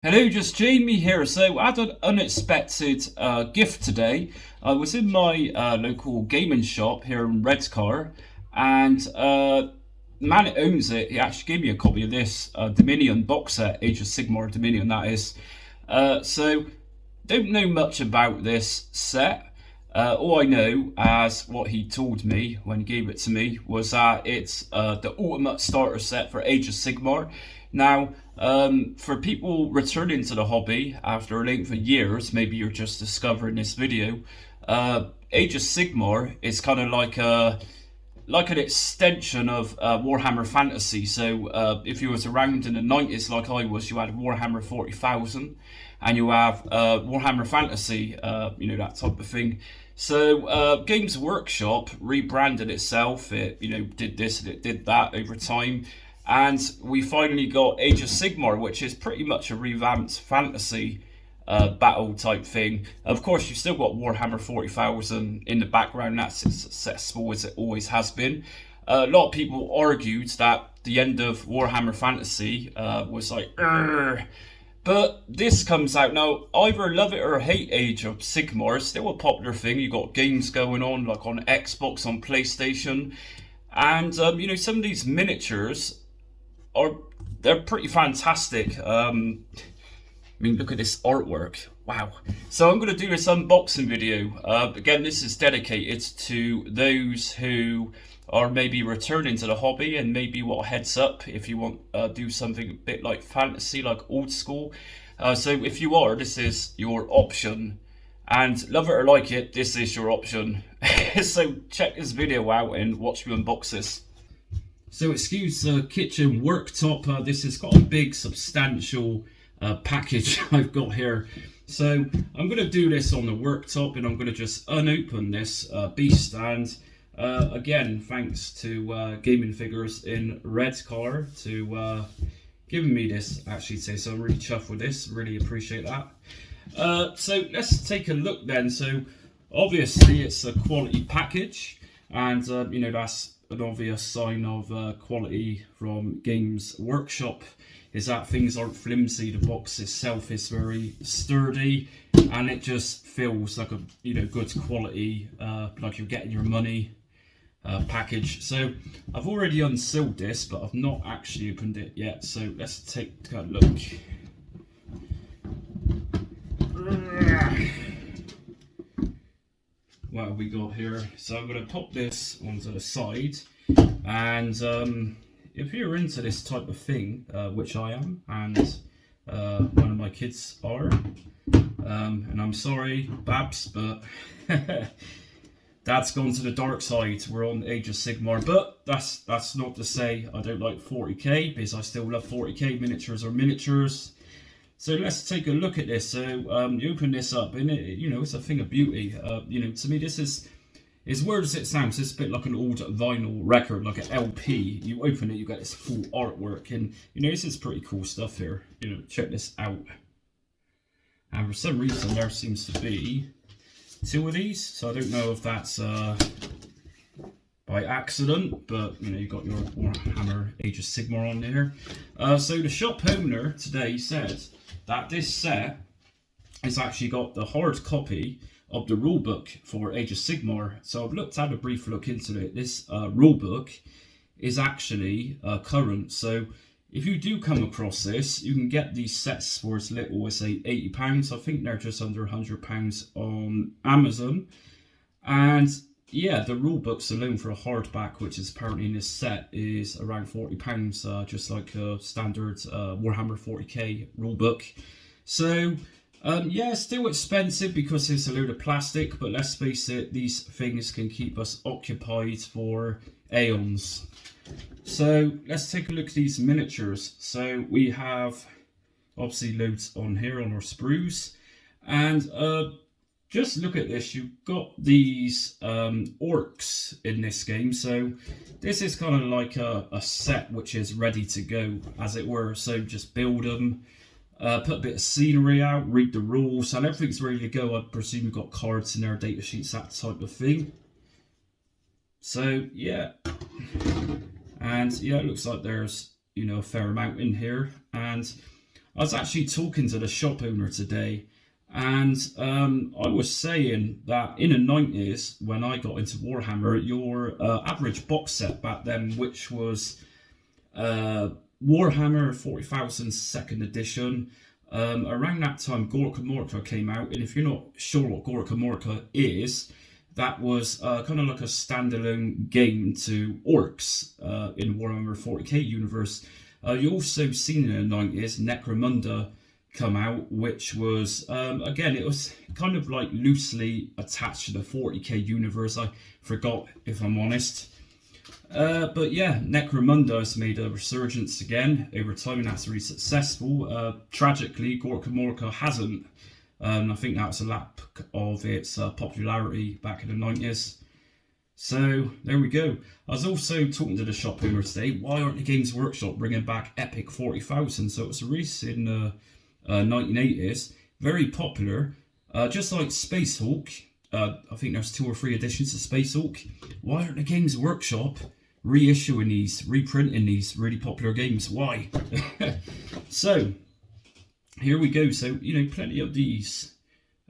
Hello, just Jamie here. So I had an unexpected gift today. I was in my local gaming shop here in Redcar, and the man that owns it, he actually gave me a copy of this Dominion box set, Age of Sigmar Dominion, that is. So don't know much about this set. All I know, as what he told me when he gave it to me, was that it's the ultimate starter set for Age of Sigmar. Now, for people returning to the hobby after a length of years, maybe you're just discovering this video. Age of Sigmar is kind of like an extension of Warhammer Fantasy. So if you was around in the 90s like I was, you had Warhammer 40,000 and you have Warhammer Fantasy, that type of thing. So Games Workshop rebranded itself. It did this and it did that over time. And we finally got Age of Sigmar, which is pretty much a revamped fantasy battle type thing. Of course, you've still got Warhammer 40,000 in the background. That's as successful as it always has been. A lot of people argued that the end of Warhammer Fantasy was like, "Urgh." But this comes out now. Either love it or hate Age of Sigmar. It's still a popular thing. You got games going on like on Xbox, on PlayStation, and some of these miniatures they're pretty fantastic. Look at this artwork. Wow. So I'm going to do this unboxing video. Again, this is dedicated to those who are maybe returning to the hobby and maybe what heads up if you want to do something a bit like fantasy, like old school. So if you are, this is your option. And love it or like it, this is your option. So check this video out and watch me unbox this. So excuse the kitchen worktop. This has got a big substantial package I've got here. So I'm going to do this on the worktop and I'm going to just unopen this beast. And again, thanks to Gaming Figures in Redcar to giving me this actually today. So I'm really chuffed with this, really appreciate that. So let's take a look then. So obviously it's a quality package and that's an obvious sign of quality from Games Workshop is that things aren't flimsy. The box itself is very sturdy and it just feels like a good quality, like you're getting your money package. So I've already unsealed this, but I've not actually opened it yet. So let's take a look. What have we got here? So I'm going to pop this onto the side, and if you're into this type of thing, which I am, and one of my kids are, and I'm sorry, Babs, but Dad's gone to the dark side. We're on Age of Sigmar, but that's not to say I don't like 40k, because I still love 40k. Miniatures are miniatures. So let's take a look at this. So you open this up, and it's a thing of beauty. To me, this is as weird as it sounds. It's a bit like an old vinyl record, like an LP. You open it, you get this full artwork, and this is pretty cool stuff here. Check this out. And for some reason, there seems to be two of these. So I don't know if that's by accident, but you got your Warhammer Age of Sigmar on there. So the shop owner today said that this set has actually got the hard copy of the rulebook for Age of Sigmar. So I've had a brief look into it. This rulebook is actually current. So if you do come across this, you can get these sets for as little as say £80. I think they're just under £100 on Amazon. And yeah, the rule books alone for a hardback, which is apparently in this set, is around £40, just like a standard Warhammer 40k rule book. So yeah, still expensive because it's a load of plastic, but let's face it, these things can keep us occupied for aeons. So let's take a look at these miniatures. So we have obviously loads on here on our sprues, and just look at this. You've got these orcs in this game. So this is kind of like a set which is ready to go, as it were. So just build them, put a bit of scenery out, read the rules, and everything's ready to go. I presume you've got cards in there, data sheets, that type of thing. So yeah, and yeah, it looks like there's a fair amount in here. And I was actually talking to the shop owner today, and I was saying that in the 90s, when I got into Warhammer, your average box set back then, which was Warhammer 40,000 second edition, around that time Gorka Morka came out, and if you're not sure what Gorka Morka is, that was kind of like a standalone game to orcs in Warhammer 40k universe. You also seen in the 90s Necromunda come out, which was, again, it was kind of like loosely attached to the 40k universe. I forgot, if I'm honest. But yeah, Necromunda has made a resurgence again over time, and that's really successful. Tragically, Gorka Morka hasn't. I think that was a lap of its popularity back in the 90s. So there we go. I was also talking to the shop owner today. Why aren't the Games Workshop bringing back Epic 40,000? So it was released in the 1980s, very popular. Just like Space Hulk, I think there's 2 or 3 editions of Space Hulk. Why aren't the Games Workshop reissuing these, reprinting these really popular games? Why? So here we go. So, you know, plenty of these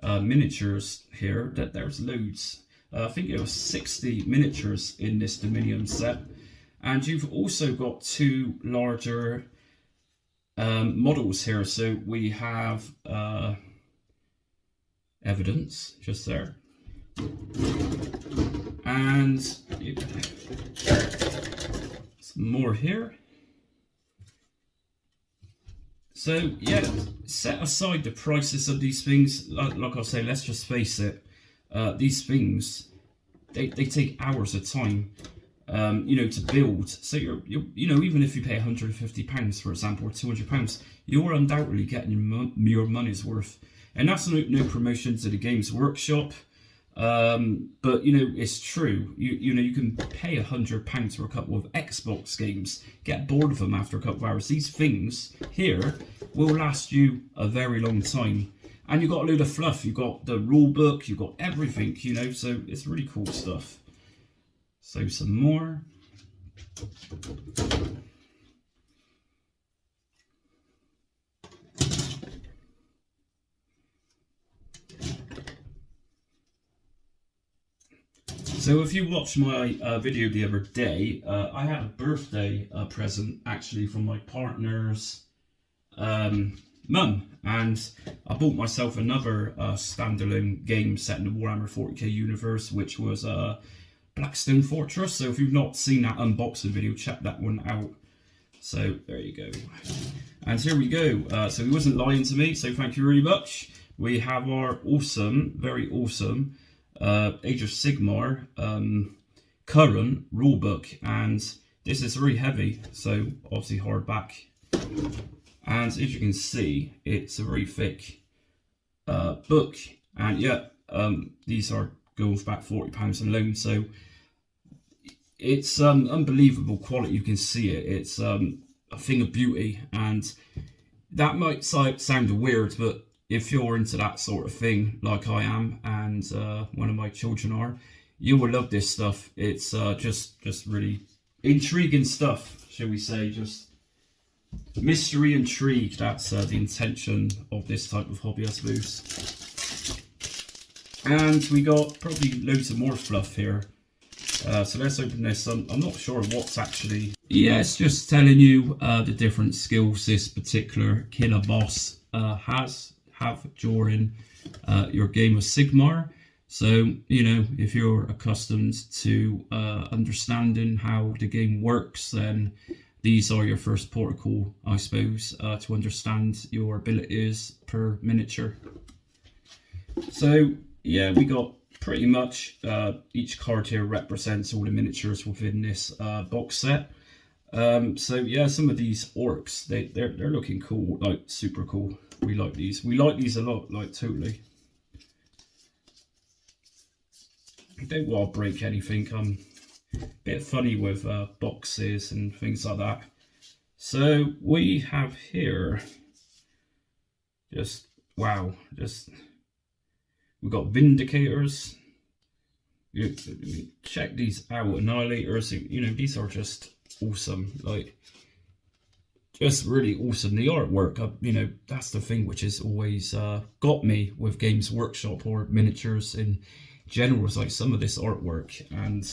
miniatures here. That there's loads. I think it was 60 miniatures in this Dominion set. And you've also got 2 larger models here. So we have evidence just there. And some more here. So yeah, set aside the prices of these things. Like I say, let's just face it. These things, they take hours of time, you know, to build. So you're you know, even if you pay £150, for example, or £200, you're undoubtedly getting your money's worth. And that's no promotion to the Games Workshop, but you know, it's true. You know, you can pay £100 for a couple of Xbox games, get bored of them after a couple of hours. These things here will last you a very long time. And you've got a load of fluff, you've got the rule book, you've got everything, you know, so it's really cool stuff. So some more. So if you watched my video the other day, I had a birthday present actually from my partner's mum, and I bought myself another standalone game set in the Warhammer 40k universe, which was Blackstone Fortress. So if you've not seen that unboxing video, check that one out. So there you go. And here we go. So he wasn't lying to me, so thank you very much. We have our awesome, very awesome Age of Sigmar current rulebook, and this is very heavy, so obviously hardback. And as you can see, it's a very thick book, and yeah, these are going for about £40 alone, so it's unbelievable quality. You can see it. It's a thing of beauty, and that might sound weird, but if you're into that sort of thing, like I am, and one of my children are, you will love this stuff. It's just really intriguing stuff, shall we say, just mystery, intrigue. That's the intention of this type of hobby, I suppose. And we got probably loads of more fluff here. So let's open this. I'm not sure what's actually... Yeah, it's just telling you the different skills this particular killer boss have during your game of Sigmar. So, you know, if you're accustomed to understanding how the game works, then these are your first protocol, I suppose, to understand your abilities per miniature. So, yeah, we got pretty much each card here represents all the miniatures within this box set. So, yeah, some of these orcs, they're looking cool, like super cool. We like these. We like these a lot, like totally. I don't want to break anything. I'm a bit funny with boxes and things like that. So we have here, just wow, we've got Vindicators. Check these out, Annihilators. You know, these are just awesome. Like, just really awesome. The artwork, you know, that's the thing which has always got me with Games Workshop or miniatures in general. Is like some of this artwork, and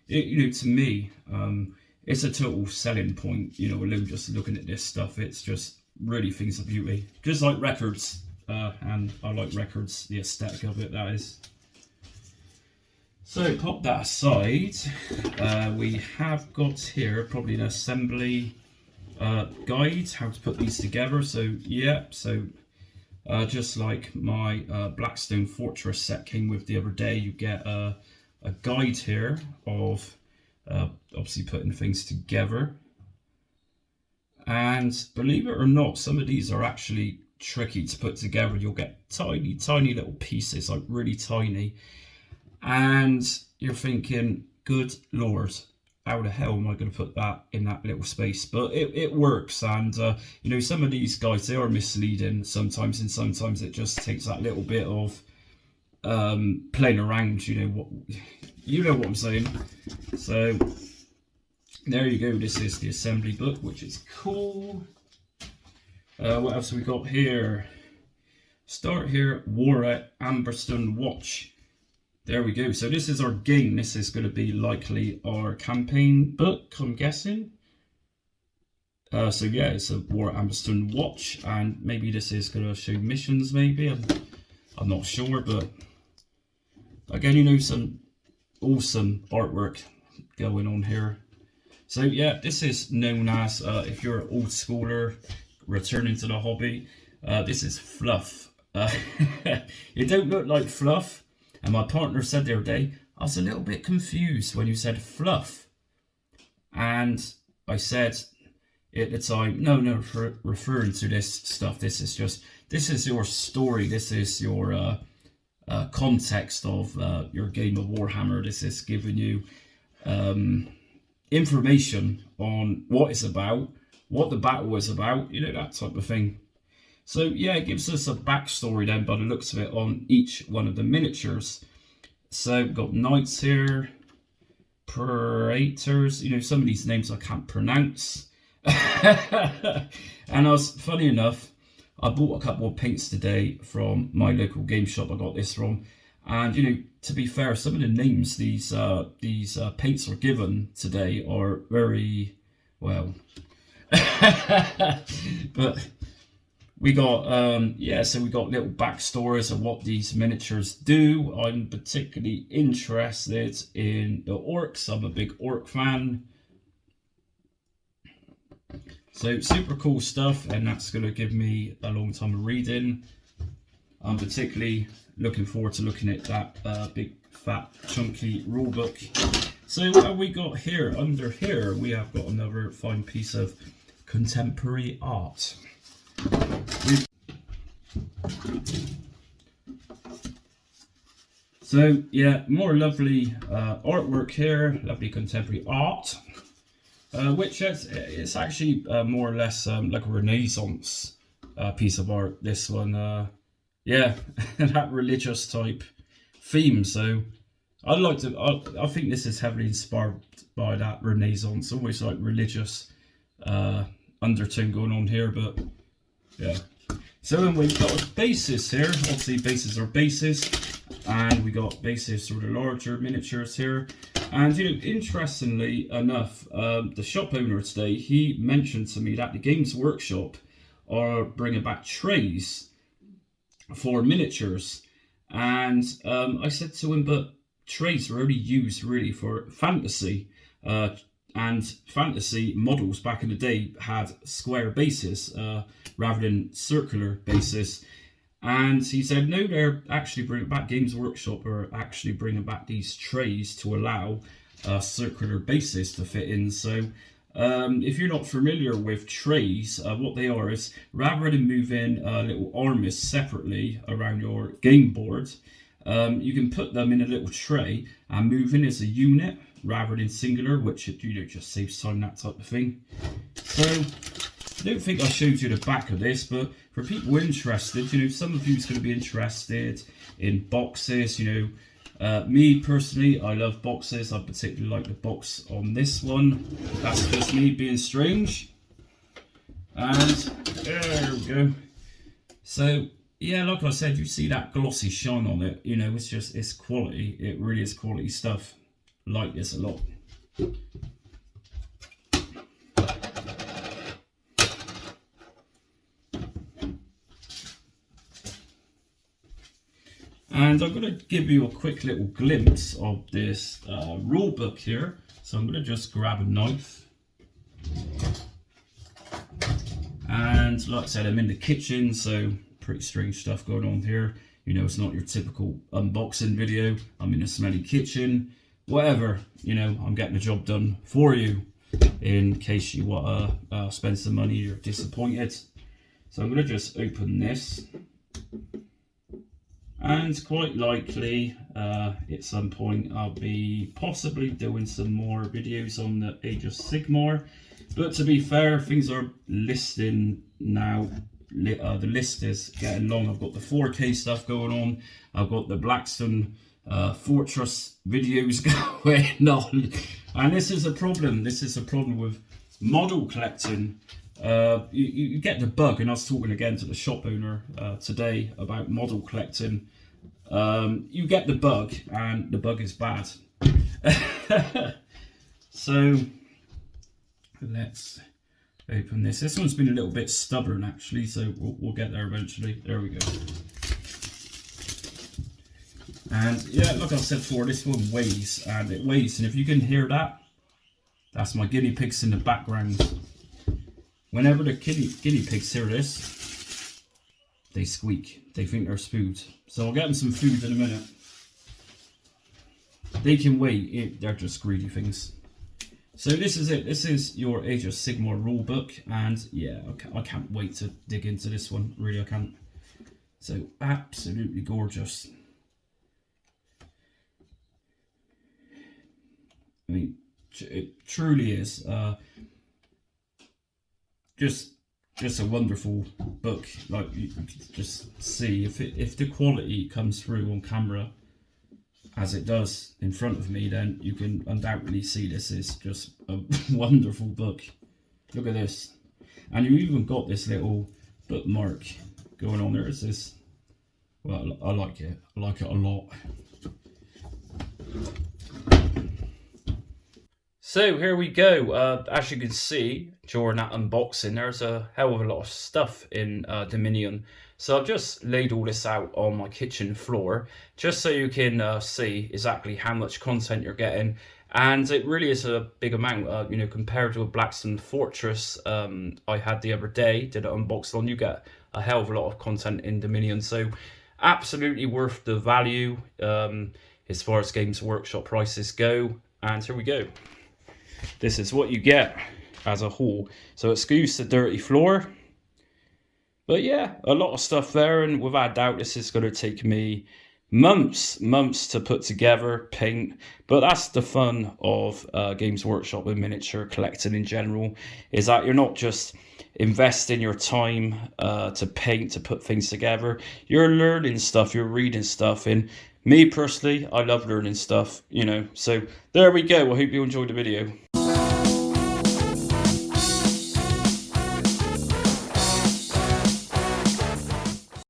it, you know, to me, it's a total selling point. You know, alone just looking at this stuff, it's just really things of beauty. Just like records, and I like records, the aesthetic of it, that is. So pop that aside. We have got here probably an assembly guide, how to put these together. So yeah, so just like my Blackstone Fortress set came with the other day, you get a guide here of obviously putting things together. And believe it or not, some of these are actually tricky to put together. You'll get tiny little pieces, like really tiny, and you're thinking, good lord, how the hell am I going to put that in that little space? But it works. And you know, some of these guys, they are misleading sometimes, and sometimes it just takes that little bit of playing around. You know what I'm saying. So there you go. This is the assembly book, which is cool. What else have we got here? Start here, War at Amberstone Watch. There we go. So this is our game. This is going to be likely our campaign book, I'm guessing. So yeah, it's a War at Amberstone Watch, and maybe this is going to show missions. Maybe I'm not sure, but again, you know, some awesome artwork going on here. So yeah, this is known as, if you're an old schooler returning to the hobby, this is fluff. It don't look like fluff. And my partner said the other day, I was a little bit confused when you said fluff. And I said at the time, no, referring to this stuff, this is your story, this is your context of your game of Warhammer. This is giving you information on what it's about, what the battle is about, you know, that type of thing. So yeah, it gives us a backstory then by the looks of it on each one of the miniatures. So we've got knights here, praetors, you know, some of these names I can't pronounce. And funny enough, I bought a couple of paints today from my local game shop. I got this from, and you know, to be fair, some of the names these paints are given today are very well. But we got yeah, so we got little backstories of what these miniatures do. I'm particularly interested in the orcs. I'm a big orc fan. So super cool stuff, and that's going to give me a long time of reading. I'm particularly looking forward to looking at that big fat chunky rulebook. So what have we got here? Under here we have got another fine piece of contemporary art. So yeah, more lovely artwork here, lovely contemporary art, which it's actually more or less like a Renaissance piece of art. This one, yeah, that religious type theme. So I think this is heavily inspired by that Renaissance, almost like religious undertone going on here, but yeah. So then we've got a basis here. Obviously bases are bases, and we got bases for the larger miniatures here. And you know, interestingly enough, the shop owner today, he mentioned to me that the Games Workshop are bringing back trays for miniatures. And I said to him, but trays are only used really for fantasy. And fantasy models back in the day had square bases rather than circular bases. And he said, no, they're actually bringing back, Games Workshop are actually bringing back these trays to allow circular bases to fit in. So if you're not familiar with trays, what they are is, rather than moving little armies separately around your game board, you can put them in a little tray and move in as a unit rather than singular, which, you know, just saves time, that type of thing. So I don't think I showed you the back of this, but for people interested, you know, some of you is going to be interested in boxes. You know, me personally, I love boxes. I particularly like the box on this one. That's just me being strange. And there we go. So yeah, like I said, you see that glossy shine on it. You know, it's quality. It really is quality stuff. Like this a lot. And I'm going to give you a quick little glimpse of this rule book here. So I'm going to just grab a knife. And like I said, I'm in the kitchen, so pretty strange stuff going on here. You know, it's not your typical unboxing video. I'm in a smelly kitchen. Whatever, you know, I'm getting the job done for you in case you want to spend some money, you're disappointed. So I'm going to just open this. And quite likely, at some point, I'll be possibly doing some more videos on the Age of Sigmar. But to be fair, things are listing now. The list is getting long. I've got the 4K stuff going on. I've got the Blackstone Fortress videos going on. And this is a problem. This is a problem with model collecting. You get the bug, and I was talking again to the shop owner today about model collecting. You get the bug, and the bug is bad. So let's open this. This one's been a little bit stubborn actually, so we'll get there eventually. There we go. And yeah, like I said before, this one weighs, and it weighs, and if you can hear that, that's my guinea pigs in the background. Whenever the guinea pigs hear this, they squeak. They think they're spooked. So I'll get them some food in a minute. They can wait. They're just greedy things. So this is it. This is your Age of Sigmar rulebook, and yeah, I can't wait to dig into this one. Really, I can't. So absolutely gorgeous. I mean, it truly is. Just a wonderful book. Like, you can just see if the quality comes through on camera as it does in front of me, then you can undoubtedly see this is just a wonderful book. Look at this. And you even got this little bookmark going on there. It's this, well, I like it. I like it a lot. So here we go. As you can see during that unboxing, there's a hell of a lot of stuff in Dominion. So I've just laid all this out on my kitchen floor, just so you can see exactly how much content you're getting. And it really is a big amount, you know, compared to a Blackstone Fortress I had the other day, did an unboxing on. You get a hell of a lot of content in Dominion. So absolutely worth the value as far as Games Workshop prices go. And here we go. This is what you get as a whole. So excuse the dirty floor. But yeah, a lot of stuff there, and without doubt this is going to take me months to put together, paint. But that's the fun of Games Workshop and miniature collecting in general, is that you're not just investing your time to paint, to put things together. You're learning stuff, you're reading stuff, and me personally, I love learning stuff, you know. So there we go. I hope you enjoyed the video.